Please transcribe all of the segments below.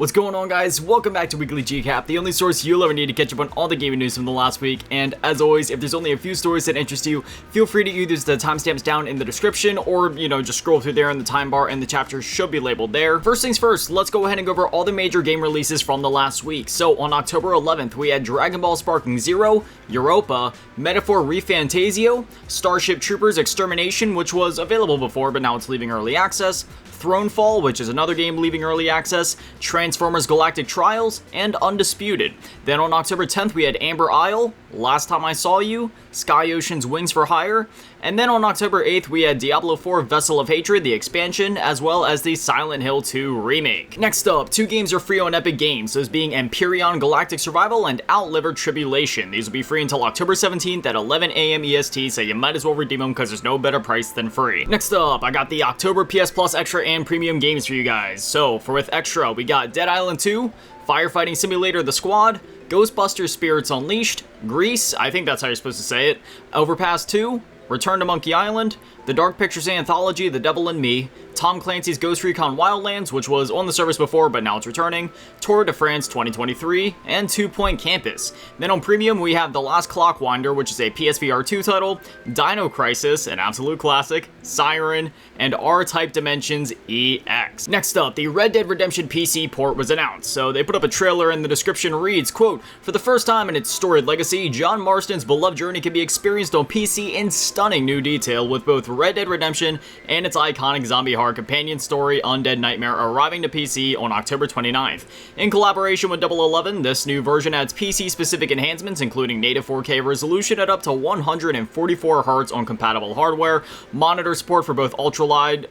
What's going on, guys? Welcome back to Weekly GCap, the only source you'll ever need to catch up on all the gaming news from the last week. And as always, if there's only a few stories that interest you, feel free to use the timestamps down in the description, or, just scroll through there in the time bar and the chapters should be labeled there. First things first, let's go ahead and go over all the major game releases from the last week. So on October 11th, we had Dragon Ball Sparking Zero, Europa, Metaphor ReFantazio, Starship Troopers Extermination, which was available before but now it's leaving early access, Thronefall, which is another game leaving early access, Transformers Galactic Trials, and Undisputed. Then on October 10th, we had Amber Isle, Last Time I Saw You, Sky Ocean's Wings for Hire, and then on October 8th, we had Diablo 4 Vessel of Hatred, the expansion, as well as the Silent Hill 2 remake. Next up, two games are free on Epic Games, those being Empyrean Galactic Survival and Outliver Tribulation. These will be free until October 17th at 11 AM EST, so you might as well redeem them because there's no better price than free. Next up, I got the October PS Plus Extra and Premium games for you guys. So, for with Extra, we got Dead Island 2, Firefighting Simulator The Squad, Ghostbusters Spirits Unleashed, Grease, I think that's how you're supposed to say it, Overpass 2, Return to Monkey Island, The Dark Pictures Anthology, The Devil and Me, Tom Clancy's Ghost Recon Wildlands, which was on the service before but now it's returning, Tour de France 2023, and 2 Point Campus. Then on Premium, we have The Last Clockwinder, which is a PSVR 2 title, Dino Crisis, an absolute classic, Siren, and R-Type Dimensions EX. Next up, the Red Dead Redemption PC port was announced. So they put up a trailer and the description reads, quote, "For the first time in its storied legacy, John Marston's beloved journey can be experienced on PC in stunning new detail with both Red Dead Redemption and its iconic zombie horror companion story Undead Nightmare arriving to PC on October 29th. In collaboration with 011, this new version adds PC-specific enhancements including native 4K resolution at up to 144 Hz on compatible hardware, monitor support for both ultra-wide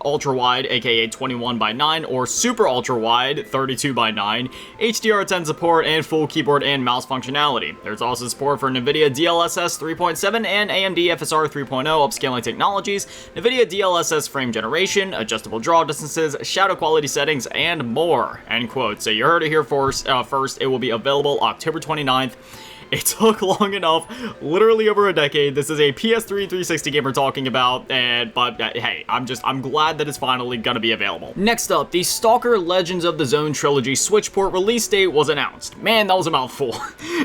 aka 21:9 or super ultra-wide 32:9, HDR10 support, and full keyboard and mouse functionality. There's also support for NVIDIA DLSS 3.7 and AMD FSR 3.0 upscaling technologies, NVIDIA DLSS frame generation, adjustable draw distances, shadow quality settings, and more." End quote. So you heard it here first. It will be available October 29th. It took long enough, literally over a decade. This is a PS3 360 game we're talking about, but hey, I'm glad that it's finally gonna be available. Next up, the S.T.A.L.K.E.R Legends of the Zone Trilogy Switch port release date was announced. Man, that was a mouthful.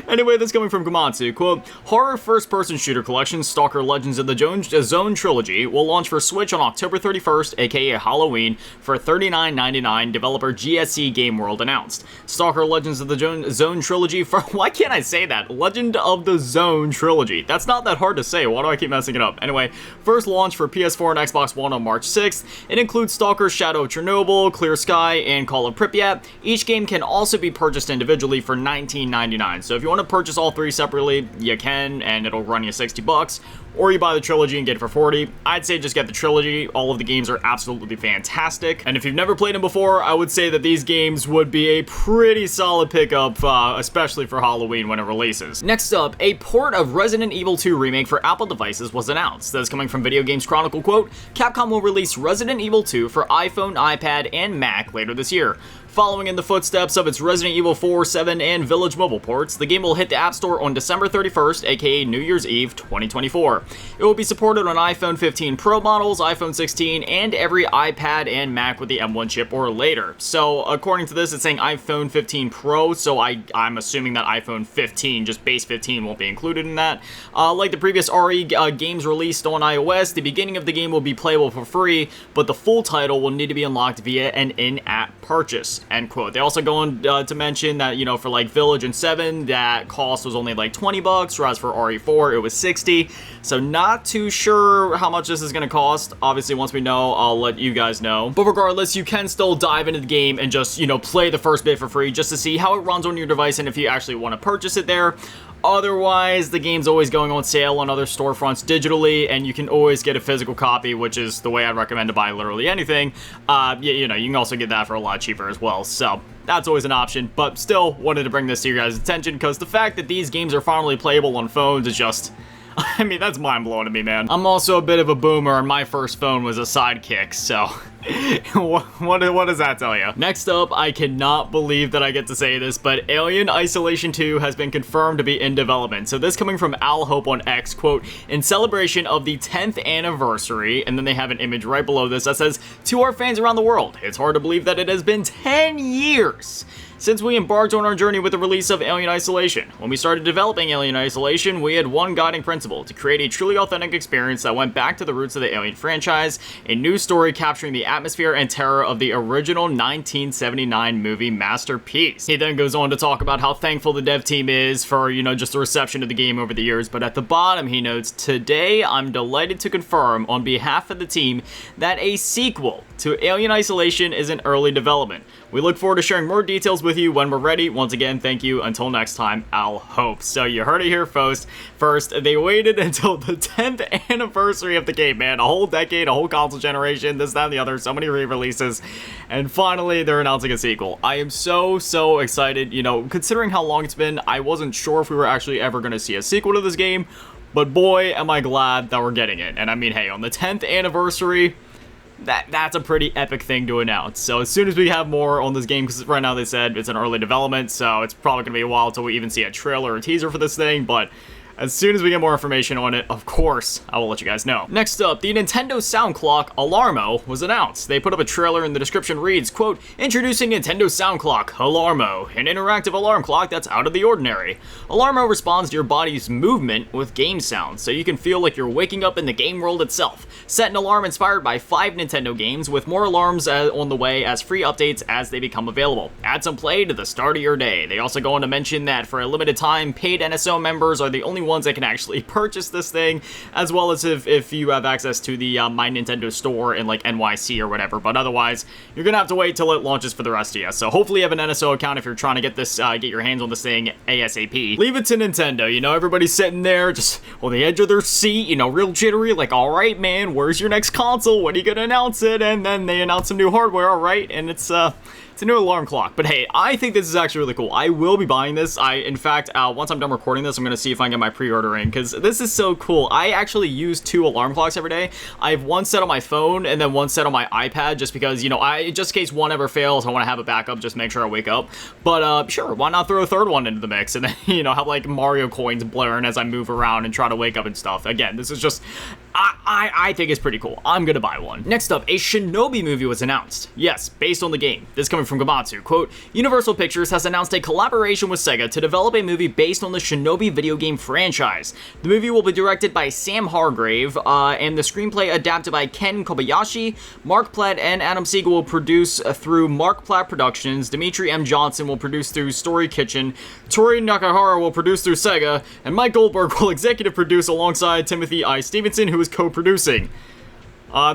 Anyway, this coming from Gamatsu, quote, "Horror first-person shooter collection S.T.A.L.K.E.R Legends of the Zone Trilogy will launch for Switch on October 31st, aka Halloween, for $39.99, developer GSC Game World announced. S.T.A.L.K.E.R Legends of the Zone Trilogy for, why can't I say that? Legend of the Zone Trilogy. That's not that hard to say. Why do I keep messing it up? Anyway, first launch for PS4 and Xbox One on March 6th. It includes S.T.A.L.K.E.R Shadow of Chernobyl, Clear Sky, and Call of Pripyat. Each game can also be purchased individually for $19.99. So if you want to purchase all three separately, you can, and it'll run you $60. Or you buy the trilogy and get it for $40. I'd say just get the trilogy. All of the games are absolutely fantastic. And if you've never played them before, I would say that these games would be a pretty solid pickup, especially for Halloween when it releases. Next up, a port of Resident Evil 2 Remake for Apple devices was announced. That's coming from Video Games Chronicle, quote, "Capcom will release Resident Evil 2 for iPhone, iPad, and Mac later this year. Following in the footsteps of its Resident Evil 4, 7, and Village mobile ports, the game will hit the App Store on December 31st, aka New Year's Eve 2024. It will be supported on iPhone 15 Pro models, iPhone 16, and every iPad and Mac with the M1 chip or later." So, according to this, it's saying iPhone 15 Pro, so I'm assuming that iPhone 15, just base 15, won't be included in that. Like the previous RE games released on iOS, the beginning of the game will be playable for free, but the full title will need to be unlocked via an in-app purchase. End quote. They also go on to mention that, for like Village and 7, that cost was only like $20, whereas for RE4 it was $60. So not too sure how much this is going to cost. Obviously, once we know, I'll let you guys know. But regardless, you can still dive into the game and just, play the first bit for free just to see how it runs on your device and if you actually want to purchase it there. Otherwise, the game's always going on sale on other storefronts digitally, and you can always get a physical copy, which is the way I'd recommend to buy literally anything. You can also get that for a lot cheaper as well, so that's always an option, but still wanted to bring this to your guys' attention, because the fact that these games are finally playable on phones is just, I mean, that's mind-blowing to me, man. I'm also a bit of a boomer, and my first phone was a Sidekick, so what does that tell you? Next up, I cannot believe that I get to say this, but Alien Isolation 2 has been confirmed to be in development. So this coming from Al Hope on X, quote, "In celebration of the 10th anniversary," and then they have an image right below this that says, "To our fans around the world, it's hard to believe that it has been 10 years since we embarked on our journey with the release of Alien Isolation. When we started developing Alien Isolation, we had one guiding principle: to create a truly authentic experience that went back to the roots of the Alien franchise, a new story capturing the atmosphere and terror of the original 1979 movie masterpiece. He then goes on to talk about how thankful the dev team is for, just the reception of the game over the years, but at the bottom he notes, "Today I'm delighted to confirm on behalf of the team that a sequel to Alien Isolation is in early development. We look forward to sharing more details with you when we're ready. Once again, thank you. Until next time, Al Hope." So you heard it here first. They waited until the 10th anniversary of the game, man. A whole decade, a whole console generation, this, that, and the other, so many re-releases. And finally, they're announcing a sequel. I am so excited. Considering how long it's been, I wasn't sure if we were actually ever going to see a sequel to this game. But boy, am I glad that we're getting it. And I mean, hey, on the 10th anniversary, that's a pretty epic thing to announce. So as soon as we have more on this game, because right now they said it's in early development, so it's probably going to be a while until we even see a trailer or a teaser for this thing, but as soon as we get more information on it, of course, I will let you guys know. Next up, the Nintendo sound clock Alarmo was announced. They put up a trailer and the description reads, quote, "Introducing Nintendo sound clock Alarmo, an interactive alarm clock that's out of the ordinary. Alarmo responds to your body's movement with game sounds, so you can feel like you're waking up in the game world itself. Set an alarm inspired by 5 Nintendo games, with more alarms on the way as free updates as they become available. Add some play to the start of your day." They also go on to mention that for a limited time, paid NSO members are the only ones that can actually purchase this thing, as well as if you have access to the My Nintendo store in like NYC or whatever, but otherwise you're gonna have to wait till it launches for the rest of you. So hopefully you have an NSO account if you're trying to get this, get your hands on this thing ASAP. Leave it to Nintendo. Everybody's sitting there just on the edge of their seat, real jittery, like, all right, man, where's your next console? When are you gonna announce it? And then they announce some new hardware, all right, and it's a new alarm clock. But hey, I think this is actually really cool. I will be buying this. In fact, once I'm done recording this, I'm going to see if I can get my pre-order in, because this is so cool. I actually use 2 alarm clocks every day. I have one set on my phone and then one set on my iPad, just because, just in case one ever fails, I want to have a backup, just make sure I wake up. But sure, why not throw a third one into the mix and then, have like Mario coins blaring as I move around and try to wake up and stuff. Again, this is just, I think it's pretty cool. I'm gonna buy one. Next up, a Shinobi movie was announced. Yes, based on the game. This coming from Gamatsu. Quote, "Universal Pictures has announced a collaboration with Sega to develop a movie based on the Shinobi video game franchise. The movie will be directed by Sam Hargrave, and the screenplay adapted by Ken Kobayashi. Mark Platt and Adam Siegel will produce through Mark Platt Productions. Dimitri M. Johnson will produce through Story Kitchen. Tori Nakahara will produce through Sega, and Mike Goldberg will executive produce alongside Timothy I. Stevenson, who is co-producing."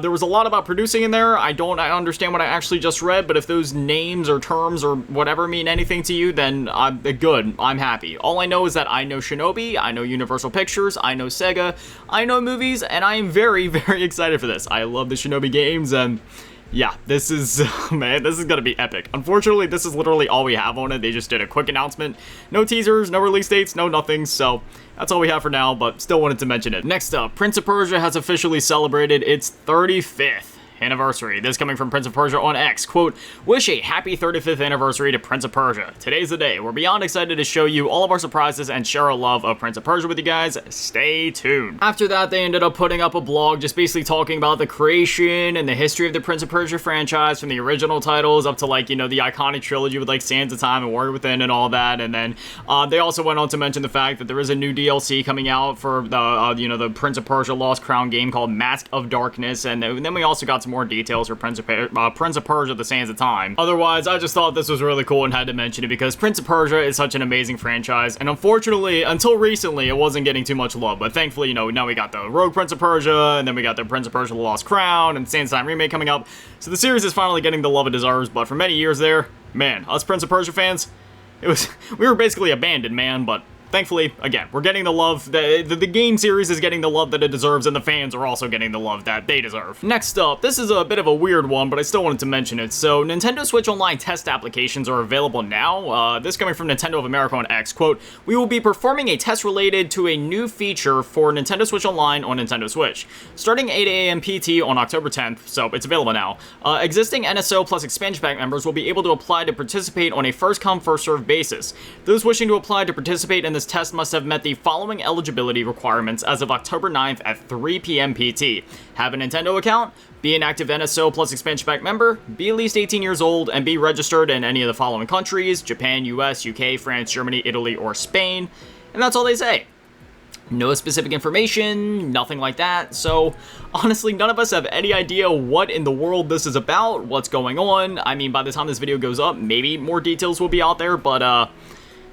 There was a lot about producing in there. I understand what I actually just read, but if those names or terms or whatever mean anything to you, then good. I'm happy. All I know is that I know Shinobi, I know Universal Pictures, I know Sega, I know movies, and I am very, very excited for this. I love the Shinobi games, and yeah, this is, man, this is gonna be epic. Unfortunately, this is literally all we have on it. They just did a quick announcement. No teasers, no release dates, no nothing, so that's all we have for now, but still wanted to mention it. Next up, Prince of Persia has officially celebrated its 35th anniversary. This coming from Prince of Persia on X. Quote, "Wish a happy 35th anniversary to Prince of Persia. Today's the day. We're beyond excited to show you all of our surprises and share our love of Prince of Persia with you guys. Stay tuned." After that, they ended up putting up a blog just basically talking about the creation and the history of the Prince of Persia franchise, from the original titles up to like, the iconic trilogy with like Sands of Time and Warrior Within and all that. And then they also went on to mention the fact that there is a new DLC coming out for the, the Prince of Persia Lost Crown game called Mask of Darkness. And then we also got some more details for Prince of Persia: The Sands of Time. Otherwise, I just thought this was really cool and had to mention it because Prince of Persia is such an amazing franchise, and unfortunately, until recently, it wasn't getting too much love, but thankfully, now we got the Rogue Prince of Persia, and then we got the Prince of Persia: The Lost Crown, and Sands of Time remake coming up, so the series is finally getting the love it deserves, but for many years there, man, us Prince of Persia fans, we were basically abandoned, man, but thankfully, again, we're getting the love, the game series is getting the love that it deserves, and the fans are also getting the love that they deserve. Next up, this is a bit of a weird one, but I still wanted to mention it. So, Nintendo Switch Online test applications are available now. This coming from Nintendo of America on X. Quote, "We will be performing a test related to a new feature for Nintendo Switch Online on Nintendo Switch. Starting 8 a.m. PT on October 10th, so it's available now. Existing NSO plus expansion pack members will be able to apply to participate on a first-come, first-served basis. Those wishing to apply to participate in the this test must have met the following eligibility requirements as of October 9th at 3 p.m. PT. Have a Nintendo account, be an active NSO Plus expansion pack member, be at least 18 years old, and be registered in any of the following countries: Japan, US, UK, France, Germany, Italy, or Spain. And that's all they say. No specific information, nothing like that. So honestly, none of us have any idea what in the world this is about, what's going on. I mean, by the time this video goes up, maybe more details will be out there, but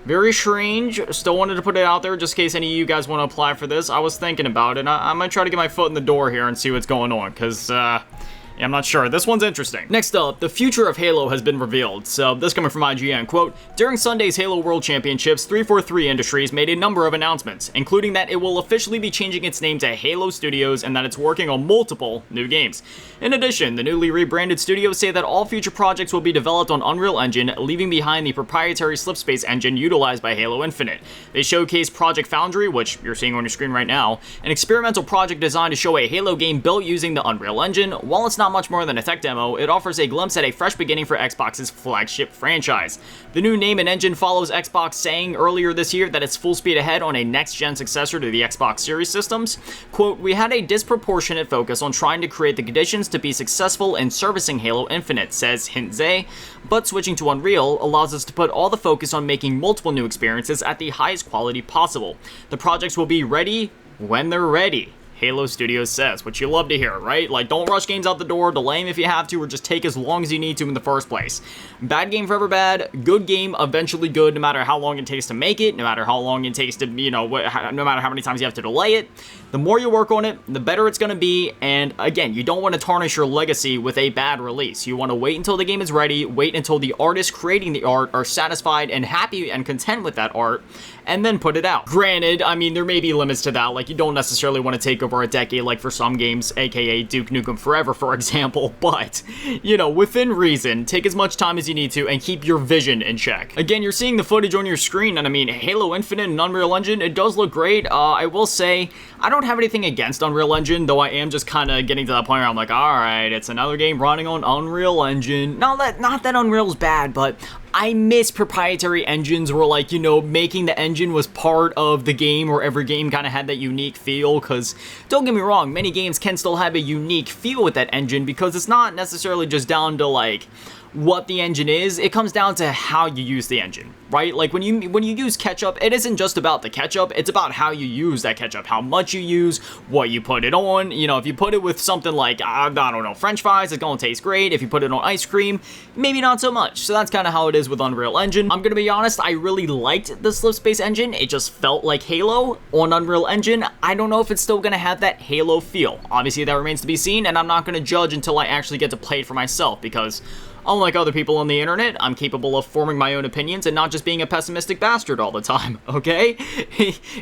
very strange. Still wanted to put it out there just in case any of you guys want to apply for this. I was thinking about it. I'm gonna try to get my foot in the door here and see what's going on, because yeah, I'm not sure. This one's interesting. Next up, the future of Halo has been revealed. So this coming from IGN, quote, during Sunday's Halo World Championships, 343 Industries made a number of announcements, including that it will officially be changing its name to Halo Studios and that it's working on multiple new games. In addition, the newly rebranded studios say that all future projects will be developed on Unreal Engine, leaving behind the proprietary Slipspace engine utilized by Halo Infinite. They showcase Project Foundry, which you're seeing on your screen right now, an experimental project designed to show a Halo game built using the Unreal Engine. While it's not much more than a tech demo, it offers a glimpse at a fresh beginning for Xbox's flagship franchise. The new name and engine follows Xbox saying earlier this year that it's full speed ahead on a next-gen successor to the Xbox Series systems. Quote, we had a disproportionate focus on trying to create the conditions to be successful in servicing Halo Infinite, says Hintze, but switching to Unreal allows us to put all the focus on making multiple new experiences at the highest quality possible. The projects will be ready when they're ready, Halo Studios says, which you love to hear, right? Like, don't rush games out the door, delay them if you have to, or just take as long as you need to in the first place. Bad game forever bad, good game eventually good, no matter how long it takes to make it, no matter how long it takes to, you know, no matter how many times you have to delay it. The more you work on it, the better it's going to be, and again, you don't want to tarnish your legacy with a bad release. You want to wait until the game is ready, wait until the artists creating the art are satisfied and happy and content with that art, and then put it out. Granted, I mean, there may be limits to that, like you don't necessarily want to take over a decade like for some games, aka Duke Nukem Forever, for example, but, you know, within reason, take as much time as you need to and keep your vision in check. Again, you're seeing the footage on your screen, and I mean, Halo Infinite and Unreal Engine, it does look great. I will say, I don't have anything against Unreal Engine, though I am just kind of getting to that point where I'm like, alright, it's another game running on Unreal Engine. Not that Unreal's bad, but I miss proprietary engines where, like, you know, making the engine was part of the game, or every game kind of had that unique feel, because don't get me wrong, many games can still have a unique feel with that engine, because it's not necessarily just down to, like, what the engine is, it comes down to how you use the engine, right? Like when you use ketchup, it isn't just about the ketchup, it's about how you use that ketchup, how much you use, what you put it on. You know, if you put it with something like, I don't know, French fries, it's gonna taste great. If you put it on ice cream, maybe not so much. So that's kind of how it is with Unreal Engine. I'm gonna be honest, I really liked the Slipspace engine. It just felt like Halo on Unreal Engine. I don't know if it's still gonna have that Halo feel. Obviously that remains to be seen, and I'm not gonna judge until I actually get to play it for myself, because unlike other people on the internet, I'm capable of forming my own opinions and not just being a pessimistic bastard all the time, okay?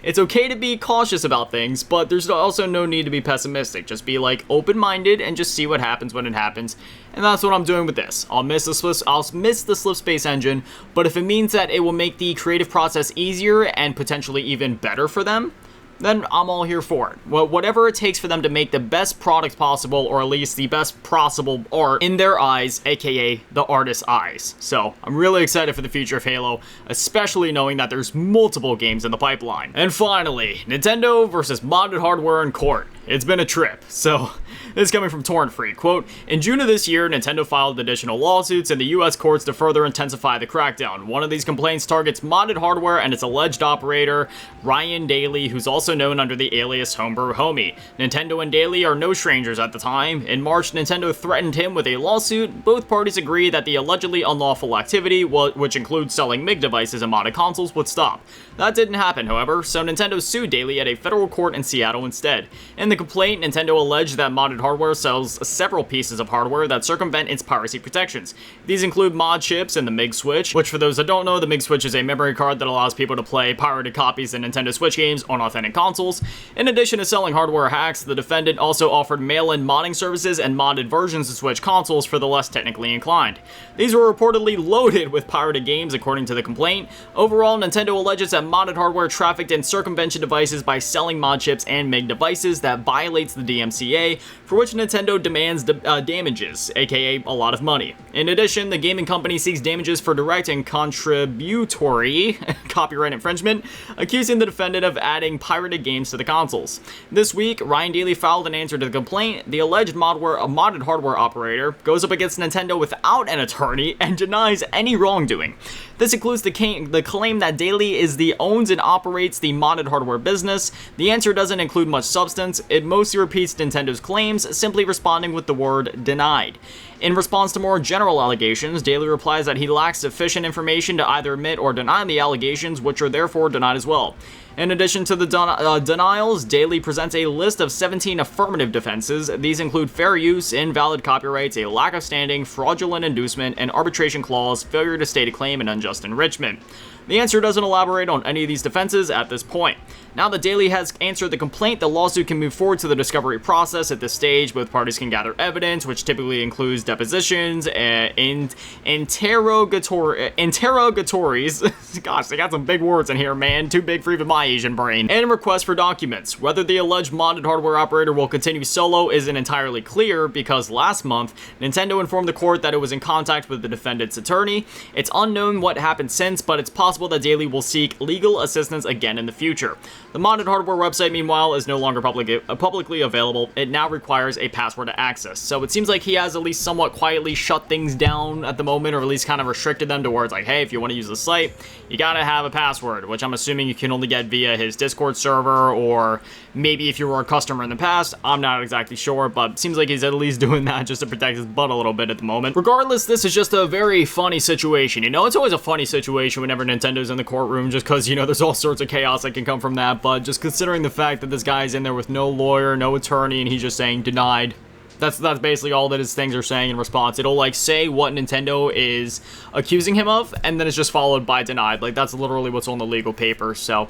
It's okay to be cautious about things, but there's also no need to be pessimistic. Just be, like, open-minded and just see what happens when it happens. And that's what I'm doing with this. I'll miss the Slipspace engine, but if it means that it will make the creative process easier and potentially even better for them, then I'm all here for it. Well, whatever it takes for them to make the best product possible, or at least the best possible art in their eyes, aka the artist's eyes. So I'm really excited for the future of Halo, especially knowing that there's multiple games in the pipeline. And finally, Nintendo versus modded hardware in court. It's been a trip. So this is coming from Torrent Freak. Quote, in June of this year, Nintendo filed additional lawsuits in the US courts to further intensify the crackdown. One of these complaints targets modded hardware and its alleged operator, Ryan Daly, who's also known under the alias Homebrew Homie. Nintendo and Daly are no strangers at the time. In March, Nintendo threatened him with a lawsuit. Both parties agreed that the allegedly unlawful activity, which includes selling MIG devices and modded consoles, would stop. That didn't happen, however, so Nintendo sued Daly at a federal court in Seattle instead. In the complaint, Nintendo alleged that modded hardware sells several pieces of hardware that circumvent its piracy protections. These include mod chips and the MIG switch, which for those that don't know, the MIG switch is a memory card that allows people to play pirated copies of Nintendo Switch games on authentic consoles. In addition to selling hardware hacks, the defendant also offered mail-in modding services and modded versions of Switch consoles for the less technically inclined. These were reportedly loaded with pirated games, according to the complaint. Overall, Nintendo alleges that modded hardware trafficked in circumvention devices by selling mod chips and MIG devices that violates the DMCA, for which Nintendo demands damages, aka a lot of money. In addition, the gaming company seeks damages for direct and contributory copyright infringement, accusing the defendant of adding pirated games to the consoles. This week, Ryan Daly filed an answer to the complaint. The alleged modded hardware operator goes up against Nintendo without an attorney and denies any wrongdoing. This includes the claim that Daly owns and operates the modded hardware business. The answer doesn't include much substance. It mostly repeats Nintendo's claims, simply responding with the word denied. In response to more general allegations, Daly replies that he lacks sufficient information to either admit or deny the allegations, which are therefore denied as well. In addition to the denials, Daly presents a list of 17 affirmative defenses. These include fair use, invalid copyrights, a lack of standing, fraudulent inducement, an arbitration clause, failure to state a claim, and unjust enrichment. The answer doesn't elaborate on any of these defenses at this point. Now that Daly has answered the complaint, the lawsuit can move forward to the discovery process. At this stage, both parties can gather evidence, which typically includes depositions and interrogatories. Gosh, they got some big words in here, man. Too big for even my Asian brain. And requests for documents. Whether the alleged modded hardware operator will continue solo isn't entirely clear, because last month, Nintendo informed the court that it was in contact with the defendant's attorney. It's unknown what happened since, but it's possible that Daly will seek legal assistance again in the future. The modded hardware website, meanwhile, is no longer publicly available. It now requires a password to access. So it seems like he has at least somewhat quietly shut things down at the moment, or at least kind of restricted them to where it's like, hey, if you want to use the site, you gotta have a password, which I'm assuming you can only get via his Discord server, or maybe if you were a customer in the past. I'm not exactly sure, but it seems like he's at least doing that just to protect his butt a little bit at the moment. Regardless, this is just a very funny situation. You know, it's always a funny situation whenever Nintendo's in the courtroom, just because, you know, there's all sorts of chaos that can come from that. But just considering the fact that this guy's in there with no lawyer, no attorney, and he's just saying denied. That's basically all that his things are saying in response. It'll like say what Nintendo is accusing him of, and then it's just followed by denied. Like, that's literally what's on the legal paper. So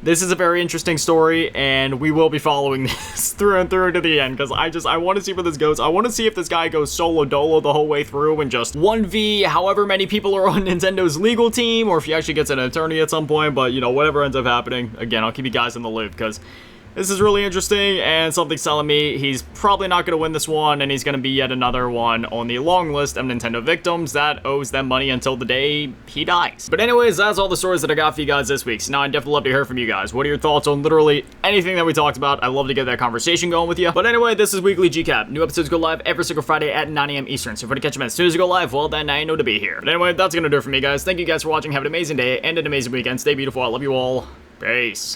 this is a very interesting story, and we will be following this through and through to the end, because I want to see where this goes. I want to see if this guy goes solo dolo the whole way through and just 1v however many people are on Nintendo's legal team, or if he actually gets an attorney at some point. But, you know, whatever ends up happening, again, I'll keep you guys in the loop, because this is really interesting, and something's telling me he's probably not going to win this one, and he's going to be yet another one on the long list of Nintendo victims that owes them money until the day he dies. But anyways, that's all the stories that I got for you guys this week. So now I'd definitely love to hear from you guys. What are your thoughts on literally anything that we talked about? I'd love to get that conversation going with you. But anyway, this is Weekly GCAP. New episodes go live every single Friday at 9 a.m. Eastern. So if you want to catch them as soon as you go live, well, then I know to be here. But anyway, that's going to do it for me, guys. Thank you guys for watching. Have an amazing day and an amazing weekend. Stay beautiful. I love you all. Peace.